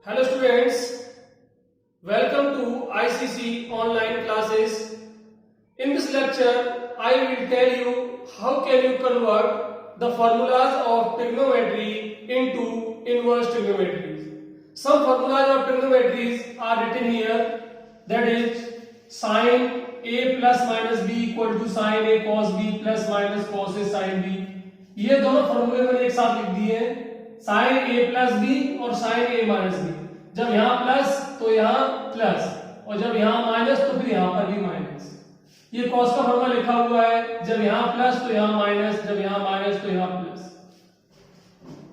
Hello students, welcome to ICC online classes. In this lecture, I will tell you how can you convert the formulas of trigonometry into inverse trigonometries. Some formulas of trigonometries are written here, that is sin a plus minus b equal to sin a cos b plus minus cos a sin b. ये दोनों फॉर्मूले मैंने एक साथ लिख दिए हैं, sin a plus B और sin a माइनस बी। जब यहाँ प्लस तो यहाँ प्लस और जब यहाँ माइनस तो फिर यहाँ पर भी माइनस। ये cos का फॉर्मूला लिखा हुआ है, जब यहाँ प्लस तो यहाँ माइनस, जब यहाँ माइनस तो यहाँ प्लस।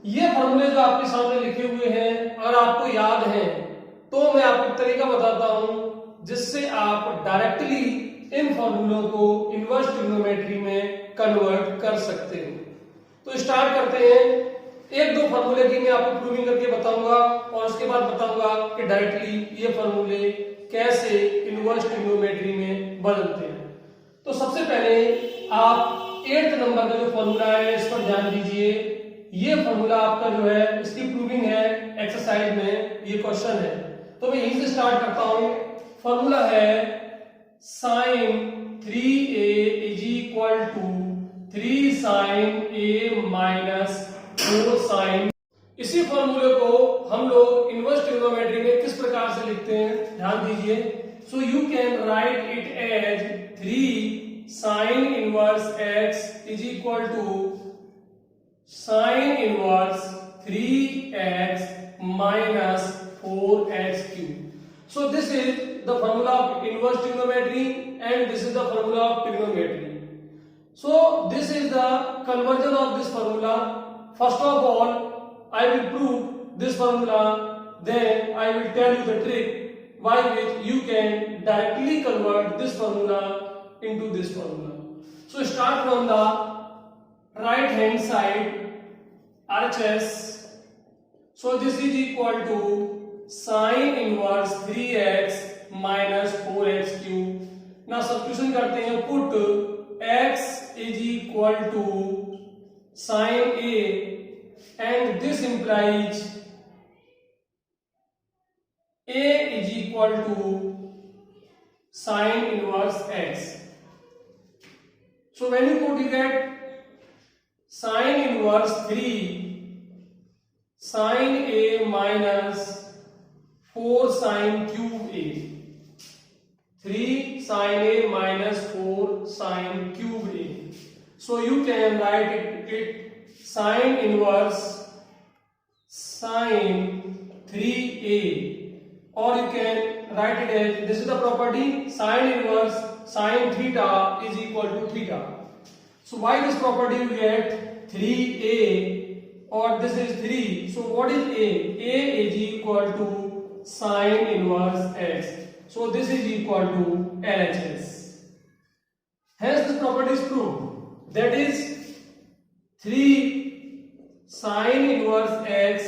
ये फॉर्मूले जो आपके सामने लिखे हुए हैं अगर आपको याद है तो मैं आपको एक तरीका बताता हूं जिससे आप डायरेक्टली इन फॉर्मूलों को इनवर्स ट्रिग्नोमेट्री में कन्वर्ट कर सकते हो। तो स्टार्ट करते हैं। एक दो फॉर्मूले की मैं आपको प्रूविंग करके बताऊंगा और उसके बाद बताऊंगा कि डायरेक्टली ये फॉर्मूले कैसे इनवर्स ट्रिग्नोमेट्री में बदलते हैं। तो सबसे पहले आप 8th नंबर का जो फॉर्मूला है इस पर ध्यान दीजिए। ये फॉर्मूला आपका जो है इसकी प्रूविंग है एक्सरसाइज में, ये क्वेश्चन है। तो मैं यहीं से स्टार्ट करता हूं। फॉर्मूला है sin 3a is equal to 3 sin a minus 4 sin। इसी फॉर्मूले को हम लोग इनवर्स ट्रिग्नोमेट्री में किस प्रकार से लिखते हैं ध्यान दीजिए। So you can write it as 3 sin inverse x is equal to sin inverse 3x minus 4x cube। So this is the formula of inverse trigonometry and this is the formula of trigonometry. So this is the conversion of this formula. First of all, I will prove this formula, then I will tell you the trick by which you can directly convert this formula into this formula. So start from the right hand side, RHS. So this is equal to sin inverse 3x minus 4x cube। now substitution करते हैं, put x is equal to sin a and this implies a is equal to sin inverse x। so when you put, you get sin inverse 3 sin a minus 4 sin cube a, 3 sin a minus 4 sin cube a। so you can write it sin inverse sin 3a, or you can write it as, this is the property, sin inverse sin theta is equal to theta। so by this property you get 3a, or this is 3, so what is a? A is equal to sin inverse x, so this is equal to LHS। hence this property is proved, that is 3 sin inverse x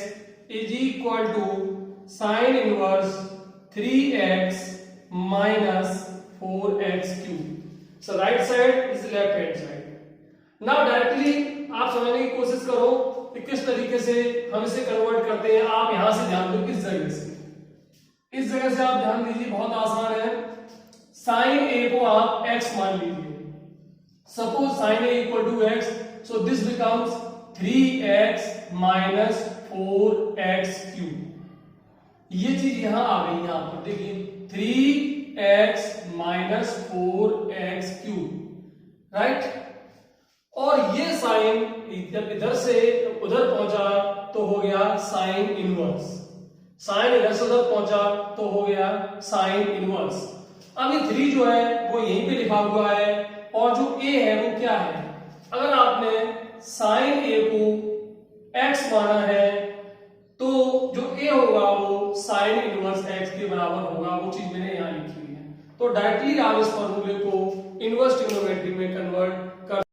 is equal to sin inverse 3x minus 4x cube। so right side is left hand side। now directly आप समझने की कोशिश करो कि किस तरीके से हम इसे कन्वर्ट करते हैं। आप यहां से ध्यान दो, इस जगह से आप ध्यान दीजिए, बहुत आसान है। sin a को आप x मान लीजिए, suppose sin a equal to x, so this becomes 3x minus 4x cube. ये चीज यहां आ गई, यहां पर देखिए 3x minus 4x cube, right. और ये साइन जब इधर से उधर पहुंचा तो हो गया साइन इनवर्स, साइन इधर से उधर पहुंचा तो हो गया साइन इनवर्स। अब ये 3 जो है वो यहीं पे लिखा हुआ है और जो a है वो क्या है। अगर आपने साइन a को x माना है तो जो a होगा वो साइन इनवर्स x के बराबर होगा, वो चीज मैंने यहाँ लिखी हुई है। तो डायरेक्टली आप इस फॉर्मूले को इनवर्स ट्रिग्नोमेट्री में कन्वर्ट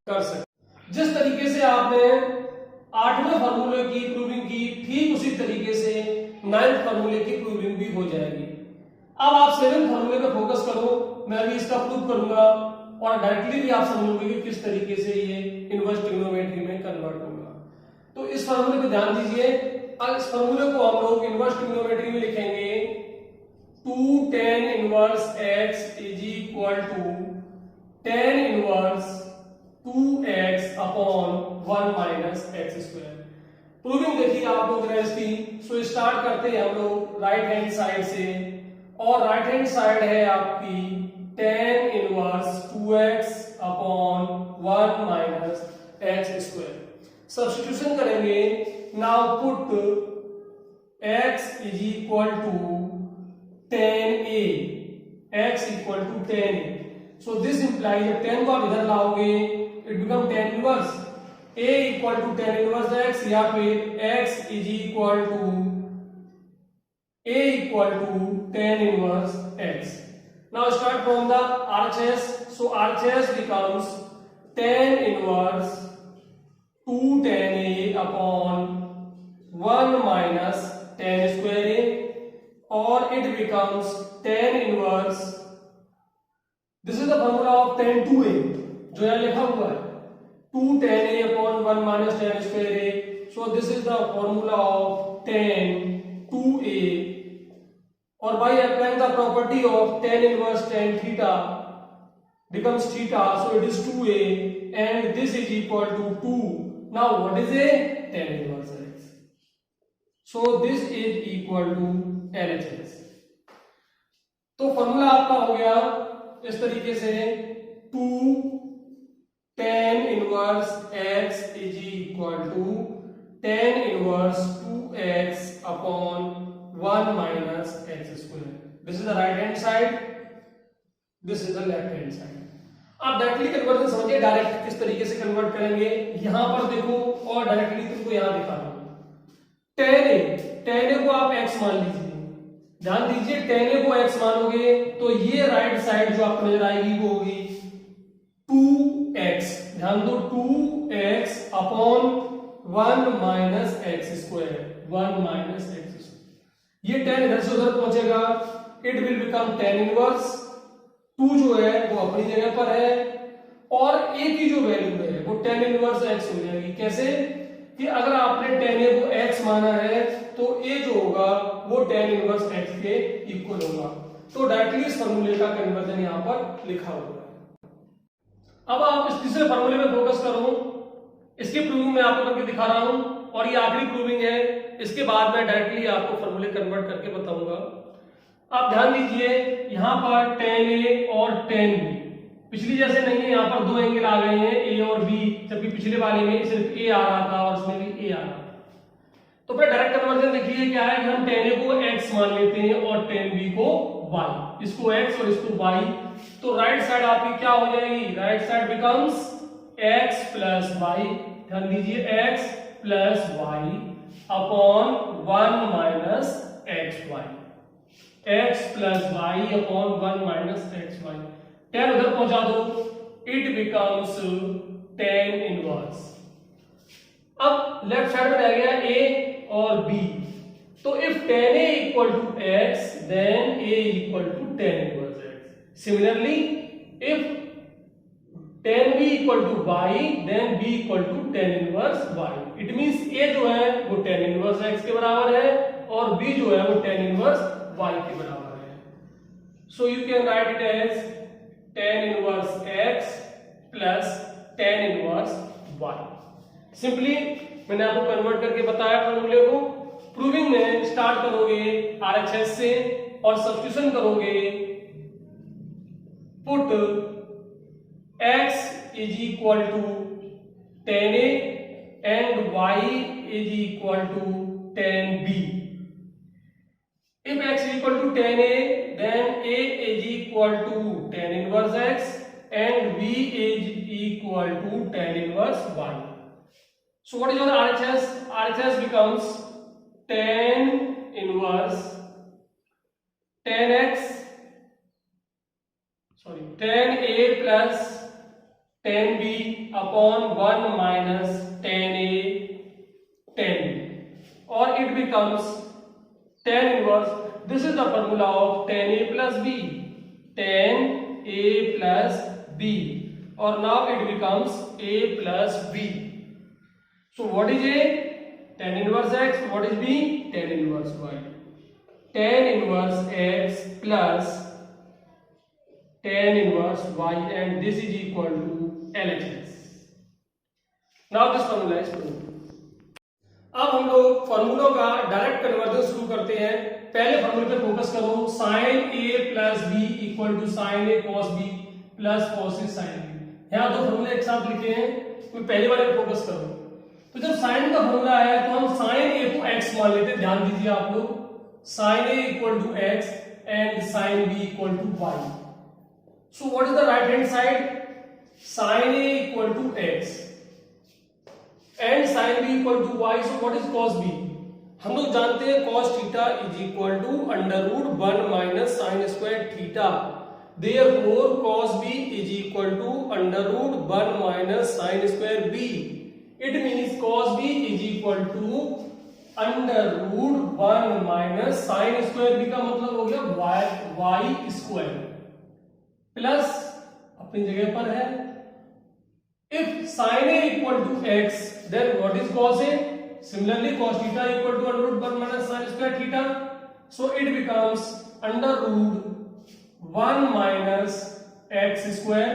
कर सकते। जिस तरीके से आपने 8वें फॉर्मूले की प्रूविंग की, ठीक उसी तरीके से 9th फॉर्मूले की प्रूविंग भी हो जाएगी। अब आप 7th फॉर्मूले पे फोकस करो, मैं अभी इसका प्रूव करूंगा और डायरेक्टली भी आप समझोगे कि किस तरीके से ये इनवर्स ट्रिग्नोमेट्री में कन्वर्ट होगा। तो इस फॉर्मूले पे ध्यान दीजिए। इस फॉर्मूले को हम लोग इनवर्स ट्रिग्नोमेट्री में inverse x is equal to tan inverse 2x upon 1 minus x square. Proving देखिए आप लोग इसकी। सो स्टार्ट करते हैं हम लोग राइट हैंड साइड से, और राइट हैंड साइड है आपकी tan inverse 2x upon 1 minus x square. Substitution करेंगे। Now put x is equal to tan a, x equal to tan a। So this implies जब tan को आप इधर लाओगे it become tan inverse a equal to tan inverse x, या फिर x is equal to a equal to tan inverse x। Now start from the RHS। So RHS becomes tan inverse 2 tan a upon 1 minus tan square a, और it becomes tan inverse, this is the formula of tan 2a जो यहां लिखा हुआ है, 2 tan a upon 1 minus tan square a. So this is the formula of tan 2a, or by applying the property of tan inverse tan theta becomes theta, so it is 2a and this is equal to 2. Now what is a tan inverse x? So this is equal to LHS. तो formula आपका हो गया इस तरीके से, 2 tan inverse x is equal to tan inverse 2x upon 1 minus x square. This is the right hand side, this is the left hand side. आप directly conversion समझिए, direct किस तरीके से कन्वर्ट करेंगे। यहां पर देखो और डायरेक्टली तुमको यहां दिखा रहा हूं। tan a को आप x मान लीजिए, ध्यान दीजिए tan a को x मानोगे तो ये राइट साइड जो आपको नजर आएगी वो होगी 2x, ध्यान दो 2x upon 1 minus x square, 1 minus x square. ये tan इधर से उधर पहुंचेगा, it will become tan inverse 2 जो है वो अपनी जगह पर है, और a की जो वैल्यू है वो tan इनवर्स x हो जाएगी। कैसे कि अगर आपने tan a को x माना है तो a जो होगा वो tan इनवर्स x के इक्वल होगा। तो डायरेक्टली इस फॉर्मूले का कन्वर्जन यहां पर लिखा हुआ है। अब आप इस तीसरे फॉर्मूले में फोकस करो। इसकी प्रूविंग मैं आपको करके दिखा रहा हूं, और ये आखिरी प्रूविंग है। इसके बाद मैं डायरेक्टली आपको फॉर्मूले कन्वर्ट करके बताऊंगा। आप ध्यान दीजिए, यहां पर tan a और tan b पिछली जैसे नहीं है, यहां पर दो एंगल आ गए हैं a और b, जबकि पिछले वाले में सिर्फ a आ रहा था और इसमें भी a आ रहा था। तो फिर डायरेक्ट कन्वर्जन देखिए क्या है कि हम tan a को x मान लेते हैं और tan b को y, इसको x और इसको y। तो राइट साइड आपकी क्या हो जाएगी, right side becomes x plus y, ध्यान दीजिए x plus y upon 1 minus x y, x plus y upon 1 minus x y. tan उधर पहुंचा दो, इट बिकम्स tan इनवर्स। अब लेफ्ट साइड में रह गया a और b, तो if tan a equal to x then a equal to tan inverse x। Similarly if tan b equal to y then b equal to tan inverse y। It means a जो है वो tan inverse x के बराबर है और b जो है वो tan इनवर्स y के बराबर है। So you can write it as tan inverse x plus tan inverse y। Simply मैंने आपको कन्वर्ट करके बताया फॉर्मूले को। प्रूविंग में स्टार्ट करोगे RHS से और सब्स्टिट्यूशन करोगे, put x is equal to tan a and y is equal to tan b। If x is equal to tan a, then a is equal to tan inverse x and b is equal to tan inverse y. So what is your RHS? RHS becomes tan inverse tan a plus tan b upon 1 minus tan a tan b, or it becomes tan inverse, this is the formula of tan a plus b, tan a plus b, or now it becomes a plus b. So what is a? Tan inverse x. What is b? Tan inverse y. Tan inverse x plus tan inverse y and this is equal to LHS. Now this formula is proved. अब हम लोग फॉर्मूलों का direct conversion शुरू करते हैं। पहले फॉर्मूले पे फोकस करो, sin a plus b equal to sin a cos b plus cos a sin b। यहाँ दो फॉर्मूले एक साथ लिखे हैं, तो पहले वाले पे फोकस करो। तो जब sin का फॉर्मूला आया तो हम sin a को x मान लेते हैं। ध्यान दीजिए आप लोग, sin a equal to x and sin b equal to y. So what is the right hand side? Sin a equal to x and sin b equal to y. So what is cos b? हम लोग जानते हैं cos theta is equal to under root 1 minus sin square theta. Therefore cos b is equal to under root 1 minus sin square b. It means cos b is equal to under root 1 minus sine square b का मतलब हो गया Y square plus अपनी जगह पर है। If sine A equal to x then what is cos A? Similarly cos theta equal to under root 1 minus sine square theta, so it becomes under root 1 minus x square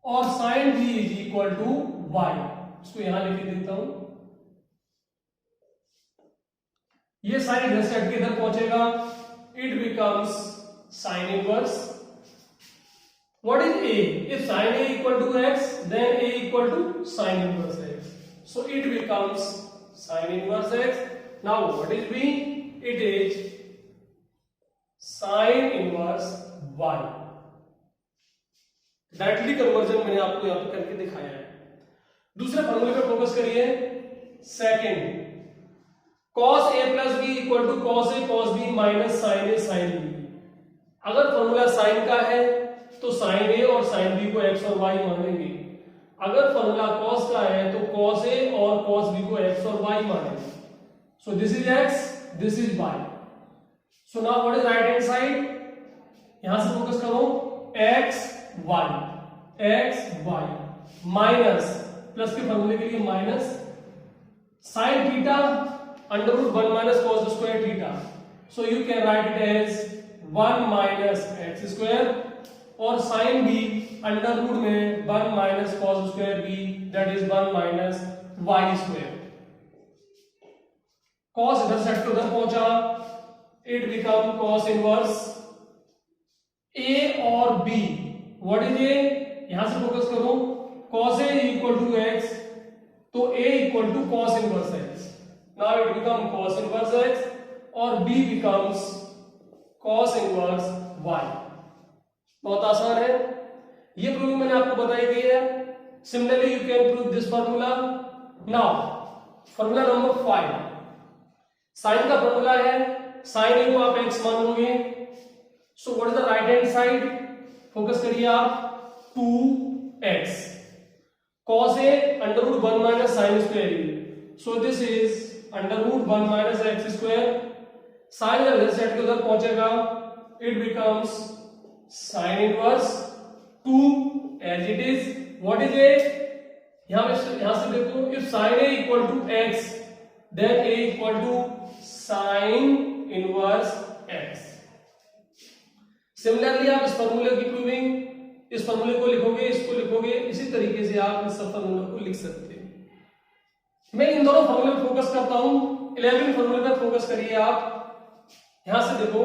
और sine B is equal to Y. इसको यहां लिख देता हूं। ये sign इधर से हट के इधर पहुंचेगा, it becomes sine inverse. What is a? If sine A equal to x then a equal to sine inverse x, so it becomes sine inverse x. Now what is b? It is sine inverse y. Directly conversion मैंने आपको यहां पर करके दिखाया है। दूसरे फॉर्मूले पे फोकस करिए, second cos a plus b equal to cos a cos b minus sin a sin b। अगर फॉर्मूला sin का है तो sin a और sin b को x और y मानेंगे। अगर फॉर्मूला cos का है तो cos a और cos b को x और y मानेंगे। सो this is x, this is y। So now what is right hand side? यहां से फोकस करो, x y माइनस प्लस के फॉर्मूले के लिए minus sin theta under root 1 minus cos square theta, so you can write it as 1 minus x square और sin b under root में 1 minus cos square b, that is 1 minus y square। cos इधर से हट के उधर पहुंचा, it become cos inverse a और b। what is a? यहां से फोकस करो, cos a equal to x तो a equal to cos inverse x। Now it becomes cos inverse x और b becomes cos inverse y। बहुत आसान है, ये प्रूविंग मैंने आपको बताई दी है। Similarly you can prove this formula. Now formula number 5, sine का फॉर्मूला है, साइन ए को आप x मान लोगे। So what is the right hand side? Focus करिए आप, 2x cos a under root 1 minus sine square a, so this is under root 1 minus x square. Sine इधर से हट के उधर पहुंचेगा, it becomes sine inverse 2 as it is. What is a? यहां से देखो, if sine A equal to x then a equal to sine inverse x. Similarly आप इस फॉर्मूले की प्रूविंग, इस फॉर्मूले को लिखोगे, इसको लिखोगे, इसी तरीके से आप इस फॉर्मूले को लिख सकते हैं। मैं इन दोनों फॉर्मूले पे फोकस करता हूं। 11 फॉर्मूले पे फोकस करिए आप। यहां से देखो,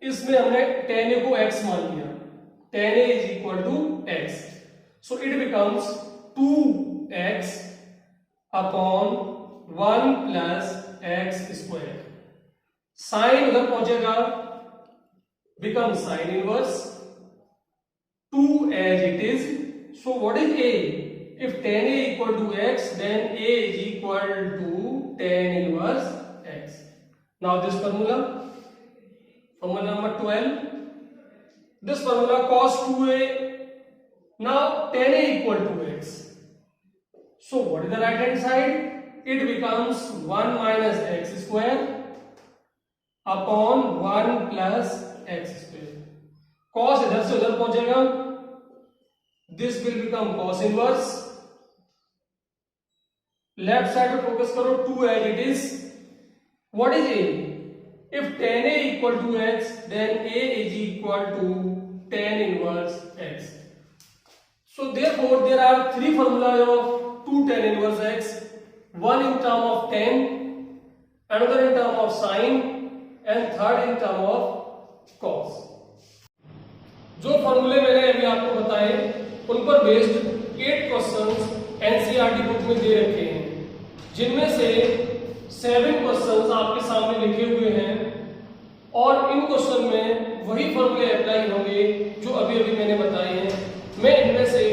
इसमें हमने tan a को x मान लिया, tan a is equal to x, so it becomes 2x upon 1 plus x square. Sine उधर पहुंचेगा, become sine inverse 2 as it is. So what is a? If tan a equal to x, then a is equal to tan inverse x. Now this formula number 12. This formula cos 2a. Now tan a equal to x. So what is the right hand side? It becomes 1 minus x square upon 1 plus x square. Cos इधर से उधर पहुंचेगा, this will become cos inverse। Left side पे focus करो, 2 as it is. What is a? If tan a equal to x then a is equal to tan inverse x. So therefore there are three formulas of 2 tan inverse x, one in term of tan, another in term of sin and third in term of cos. जो फॉर्मूले मैंने अभी आपको बताए उन पर based 8 questions NCERT book में दे रखे हैं, जिनमें से 7 क्वेश्चंस आपके सामने लिखे हुए हैं और इन क्वेश्चन में वही फॉर्मूले अप्लाई होंगे जो अभी अभी मैंने बताए हैं। मैं इनमें से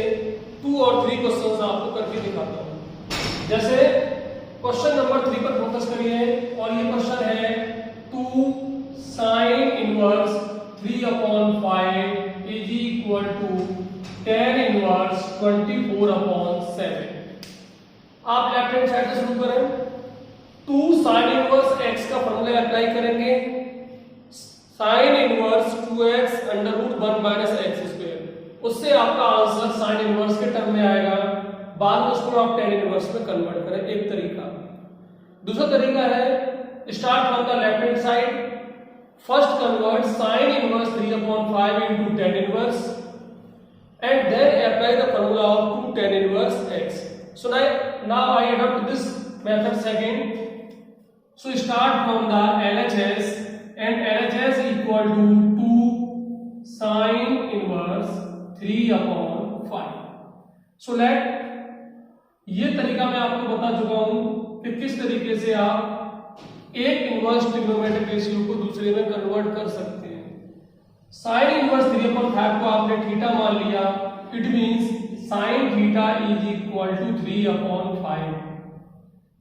2 और 3 क्वेश्चंस आपको करके दिखाता हूँ। जैसे क्वेश्चन नंबर 3 पर फोकस करिए और ये क्वेश्चन है 2 sin inverse 3/5 is equal to tan inverse 24/7। आप लेफ्ट हैंड साइड से शुरू करें। 2 sin इनवर्स x का फॉर्मूला अप्लाई करेंगे, sin इनवर्स 2x √1 - x², उससे आपका आंसर sin इनवर्स के टर्म में आएगा। बाद में उसको आप tan इनवर्स में कन्वर्ट करें, एक तरीका। दूसरा तरीका है start from the left hand side, first convert sin inverse 3/5 into tan inverse and then apply the formula of 2 tan inverse x. So now I adopt this method second. So start from the LHS and LHS equal to 2 sin inverse 3/5. So let ये तरीका मैं आपको बता चुका हूं कि किस तरीके से आप एक इनवर्स ट्रिग्नोमेट्रिक रेशियो को दूसरे में कन्वर्ट कर सकते हैं। sin इनवर्स 3/5 को आपने थीटा मान लिया, it means sin theta is equal to 3/5।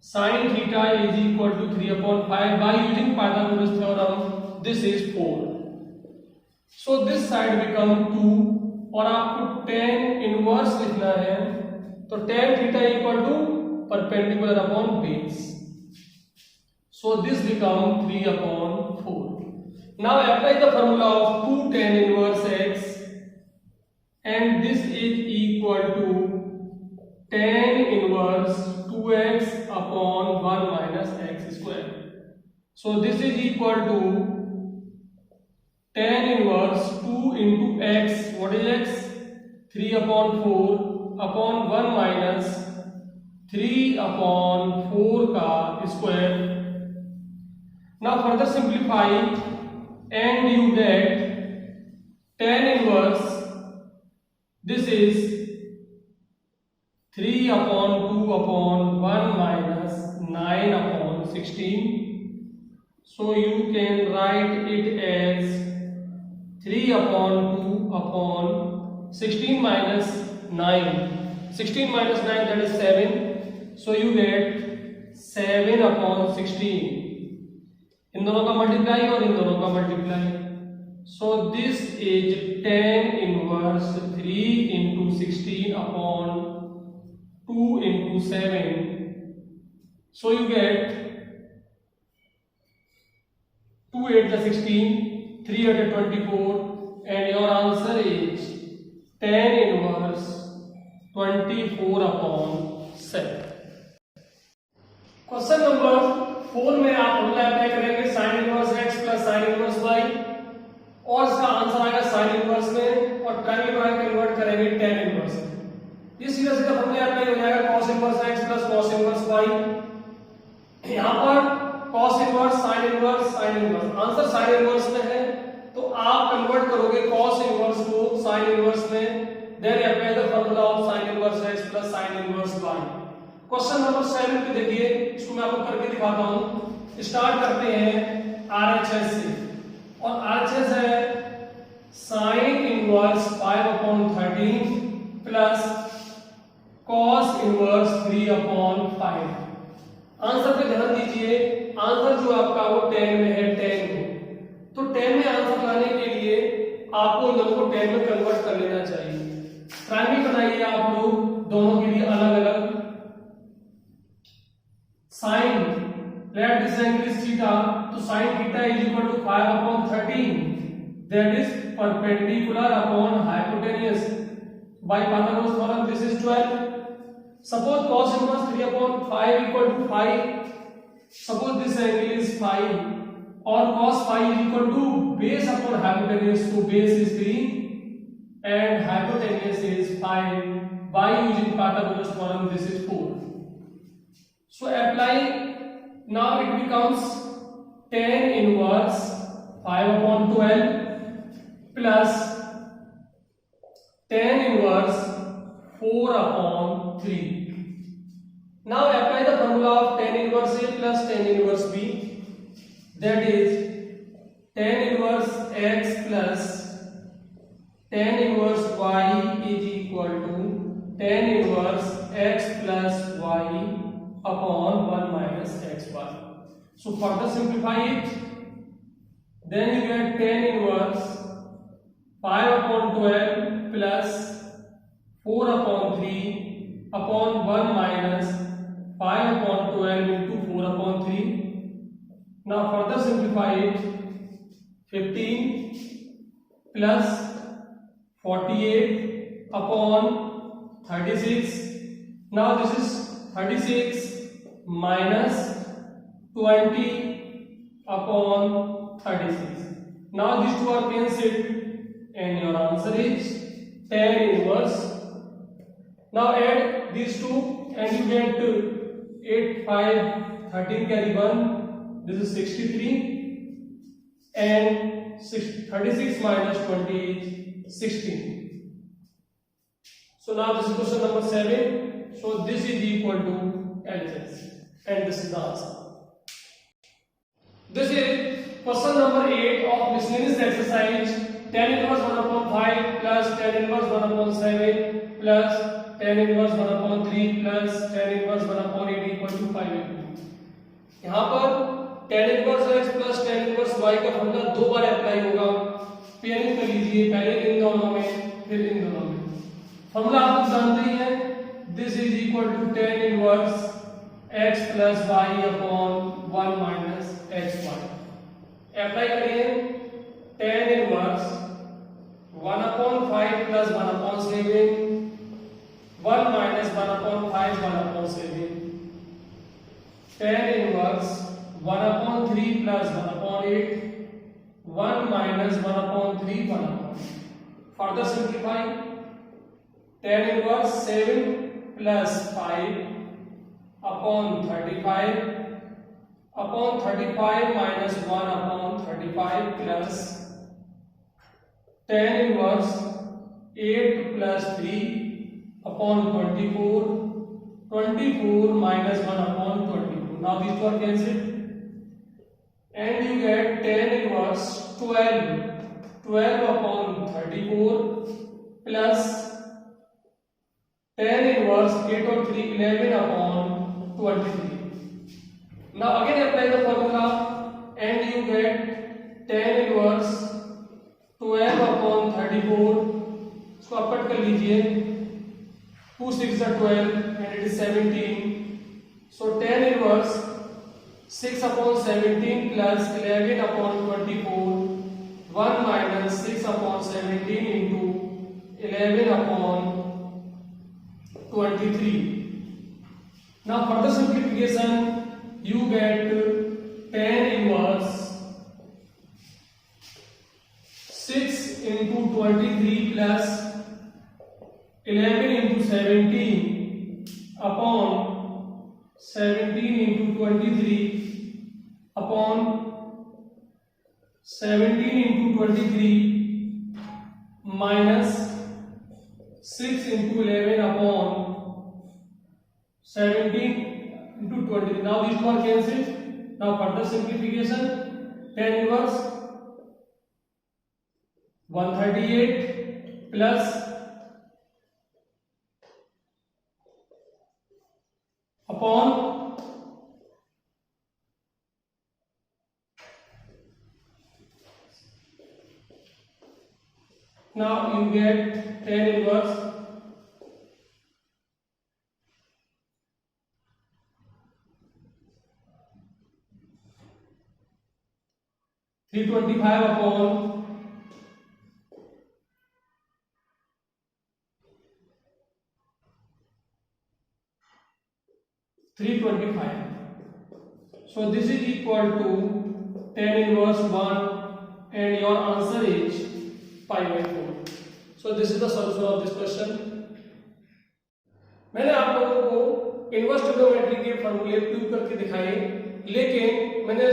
sin theta is equal to 3/5 by using Pythagoras theorem, this is 4। So this side become 2 और आपको tan इनवर्स लिखना है, तो tan theta equal to perpendicular upon base, so this become 3/4. Now apply the formula of 2 tan inverse x and this is equal to tan inverse 2x upon 1 - x². So this is equal to tan inverse 2 into x, what is x? 3/4 upon 1 - 3/4 का square. Now further simplify and you get tan inverse, this is 3/2/1 - 9/16. So you can write it as 3/2/16 minus 9. 16 minus 9, that is 7. So you get 7/16. इन दोनों का multiply और इन दोनों का multiply. So this is tan inverse 3 into 16 upon 2 into 7. So you get 2 8 the 16, 3 8 24, and your answer is tan inverse 24/7. Question number 4 में आप formula apply करेंगे sin inverse x plus sin inverse y और इसका answer आएगा sin inverse में और triangle बना के कन्वर्ट करेंगे tan इनवर्स में। ये सीधा सीधा फॉर्मूला अप्लाई हो जाएगा cos inverse x plus cos inverse y। यहां पर cos inverse sin inverse answer sin inverse में है, तो आप कन्वर्ट करोगे cos इनवर्स को sin इनवर्स में, then apply the formula of sin inverse x plus sin inverse y। Question number 7 पे देखिए, इसको मैं आपको करके दिखाता हूं। स्टार्ट करते हैं RHS से और RHS है sin inverse 5/13 plus cos inverse 3/5। Answer पे ध्यान दीजिए, आंसर जो आपका वो tan में है, tan में, तो tan में आंसर लाने के लिए आपको इन दोनों को tan में कन्वर्ट कर लेना चाहिए। ट्रायंगल बनाइए आप लोग दोनों के लिए अलग अलग। sin, let this angle is theta, तो sin theta is equal to 5/13, that is perpendicular upon hypotenuse. By Pythagoras theorem, this is 12. Suppose cos inverse 3/5 equal to 5. Suppose this angle is 5 और cos phi is equal to base upon hypotenuse, so base is 3, and hypotenuse is 5. By using Pythagoras theorem, this is 4. So apply. Now it becomes tan inverse 5/12 plus tan inverse 4/3. Now apply the formula of tan inverse A plus tan inverse B, that is tan inverse X plus tan inverse Y is equal to tan inverse X plus Y upon 1 minus xy. So further simplify it, then you get tan inverse 5/12 plus 4/3 upon 1 minus 5/12 into 4/3. Now further simplify it, 15 plus 48 upon 36. Now this is 36 minus 20 upon 36. Now these two are cancelled and your answer is tan inverse. Now add these two and you get 8, 5, 13 carry 1. This is 63 and 36 minus 20 is 16. So now this is question number 7. So this is equal to LHS and this is the answer. This is question number 8 of miscellaneous exercise. Tan inverse 1/5 plus tan inverse 1/7 plus tan inverse 1/3 plus tan inverse 1/8 equal to 5/2. यहाँ पर tan inverse x plus tan inverse y का formula दो बार apply होगा. Pairing कर लीजिए, पहले इन दोनों में फिर इन दोनों में. फॉर्मूला आप लोग जानते ही हैं. This is equal to tan inverse x plus y upon 1 minus xy. Apply करिए. tan inverse 1/5 plus 1/7 1 minus 1/5 1/7. tan inverse 1/3 plus 1/8 1 minus 1/3 1/8. Further simplify. tan inverse 7 plus 5 upon 35 upon 35 minus 1 upon 35 plus tan inverse 8 plus 3 upon 24 24 minus 1 upon 24. Now these two are cancelled and you get tan inverse 12 upon 34 plus tan inverse 8 or 3 11 upon 23. Now again apply the formula and you get tan inverse 12 upon 34. इसको आप cut कर लीजिए. 2 6 are 12 and it is 17. So tan inverse 6 upon 17 plus 11 upon 24 1 minus 6 upon 17 into 11 upon 23. Now further simplification, you get tan inverse 6 into 23 plus 11 into 17 upon 17 into 23 upon 17 into 23 minus 6 into 11 upon 17 into 20. Now these two are cancelled. Now further simplification, tan inverse 138 plus upon now you get tan inverse 325 upon 325. So this is equal to tan inverse 1 and your answer is pi by 4. So this is the solution of this question. मैंने आप लोगों को inverse trigonometry के फॉर्मूले prove करके दिखाए, लेकिन मैंने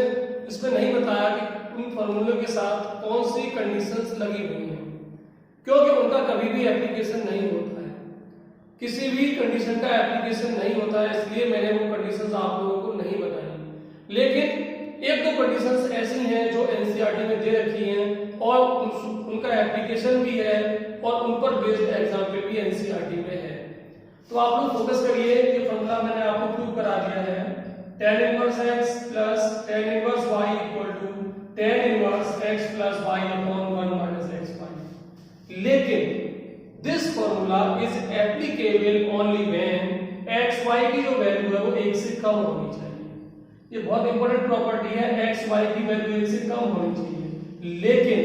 इसमें नहीं बताया कि उन फॉर्मूलों के साथ कौन सी कंडीशंस लगी हुई हैं, क्योंकि उनका कभी भी एप्लीकेशन नहीं होता है, किसी भी कंडीशन का एप्लीकेशन नहीं होता है, इसलिए मैंने वो कंडीशंस आप लोगों को नहीं बताई। लेकिन एक दो कंडीशंस ऐसी हैं जो एनसीईआरटी में दे रखी हैं और उनका एप्लीकेशन भी है और उन पर बेस्ड एग्जाम्पल भी एनसीईआरटी में है। तो आप लोग फोकस करिए, ये फॉर्मूला मैंने आपको प्रूव करा दिया है, tan inverse x plus tan inverse y equal to tan inverse x plus y upon 1 minus x y। लेकिन this formula is applicable only when x y की जो वैल्यू है वो 1 से कम होनी चाहिए। ये बहुत इंपॉर्टेंट प्रॉपर्टी है, x y की वैल्यू 1 से कम होनी चाहिए। लेकिन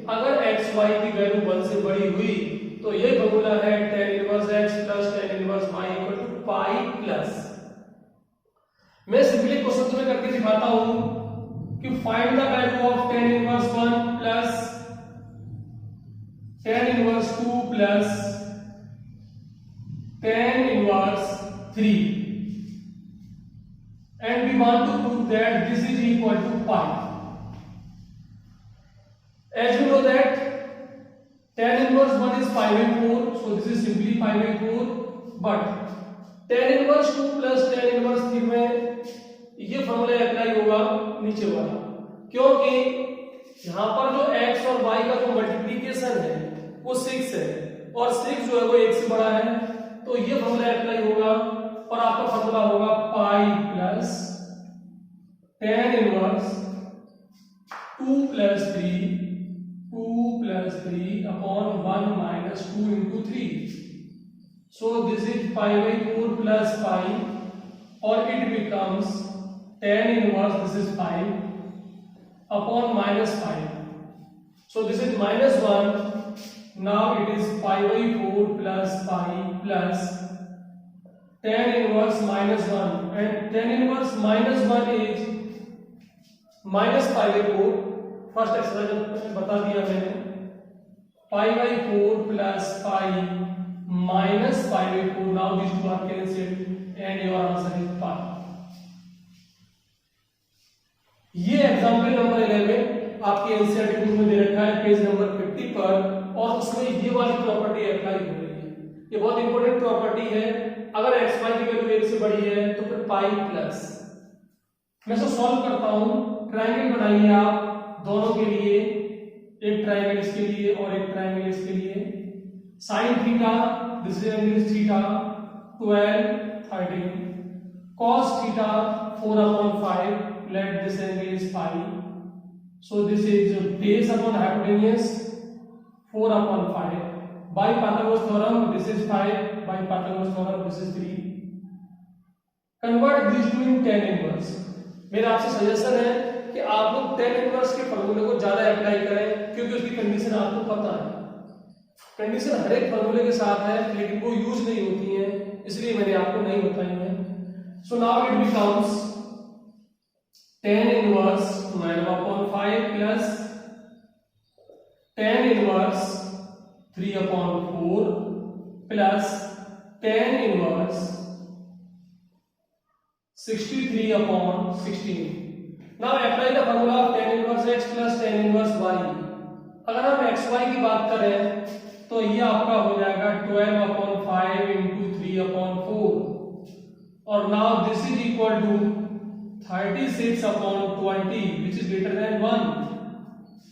अगर x y की वैल्यू 1 से बड़ी हुई तो ये फॉर्मूला है tan inverse x plus tan inverse y equal to pi plus. मैं सिंपली क्वेश्चन में करके दिखाता हूं कि find the value of tan inverse 1 plus tan inverse 2 plus tan inverse 3 and we want to prove that this is equal to pi. As you know that tan inverse 1 is pi by 4, so this is simply pi by 4, but tan inverse 2 plus tan inverse 3 में ये formula apply होगा नीचे वाला, क्योंकि यहाँ पर जो x और y का जो मल्टीप्लीकेशन है वो 6 है और 6 जो है वो 1 से बड़ा है, तो ये फॉर्मूला अप्लाई होगा और आपका फॉर्मूला होगा pi plus tan inverse 2 plus 3 upon 1 minus 2 into 3। So this is pi by 4 plus pi और it becomes tan inverse this is 5 upon minus 5। So this is minus 1, now it is pi by 4 plus pi plus tan inverse minus 1 and tan inverse minus 1 is minus pi by 4। First expression बता दिया मैंने, pi by 4 plus pi minus pi by 4, now these two are cancelled and your answer is pi। ये example number 11 आपके NCERT book में दे रखा है page number 50 पर, और उसमें ये वाली प्रॉपर्टी अप्लाई हो रही है। ये बहुत इंपॉर्टेंट प्रॉपर्टी है, अगर x y की वैल्यू 1 से बड़ी है तो फिर पाई प्लस। मैं इसको सॉल्व करता हूं, ट्रायंगल बनाइए आप दोनों के लिए, एक ट्रायंगल इसके लिए और एक ट्रायंगल इसके लिए। sin theta this is angle theta 12 13, cos theta 4/5, let this angle is pi. So this is base upon hypotenuse 4/5 by Pythagoras theorem this is 5, by Pythagoras theorem this is 3। convert these two in tan inverse। मेरा आपसे suggestion है कि आप लोग tan inverse के फॉर्मूले को ज्यादा अप्लाई करें, क्योंकि उसकी कंडीशन आपको पता है। कंडीशन हर एक फॉर्मूले के साथ है लेकिन वो यूज नहीं होती है, इसलिए मैंने आपको नहीं बताई है। So now it becomes tan inverse 9/5 plus tan inverse 3/4 plus tan inverse 63/16। Now apply the formula of tan inverse x plus tan inverse y। अगर हम xy की बात करें तो ये आपका हो जाएगा 12/5 इंटू 3/4, और now this is equal to 36/20 which is greater than 1।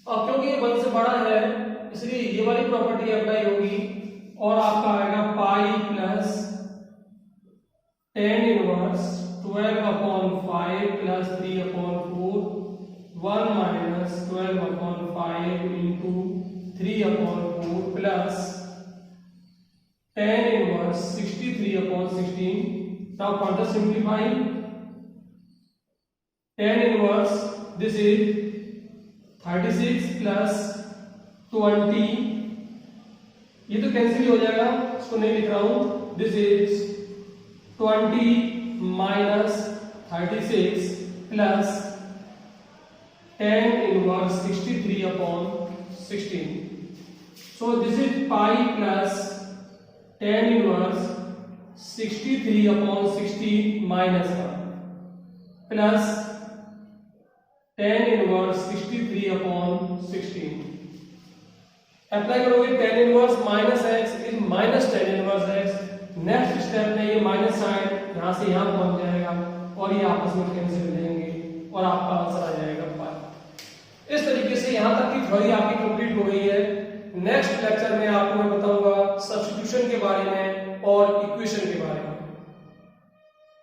और क्योंकि ये 1 से बड़ा है इसलिए ये वाली प्रॉपर्टी अप्लाई होगी और आपका आएगा पाई plus tan inverse 12/5 plus 3/4 1 minus 12/5 into 3/4 plus tan inverse 63/16। Now further simplify, tan inverse this is 36 plus 20, ये तो कैंसिल हो जाएगा, इसको नहीं लिख रहा हूं। This is 20 minus 36 plus tan inverse 63/16। So this is pi plus tan inverse 63 upon 60 minus का plus tan inverse 63 upon 16 apply करोगे। tan inverse minus x is minus tan inverse x. Next step में ये minus sign यहां से यहां पहुंच जाएगा और ये आपस में कैंसिल हो जाएंगे और आपका आंसर आ जाएगा पाई। इस तरीके से यहां तक की थ्योरी आपकी कंप्लीट हो गई है। नेक्स्ट लेक्चर में आपको मैं बताऊंगा सब्स्टिट्यूशन के बारे में और इक्वेशन के बारे में।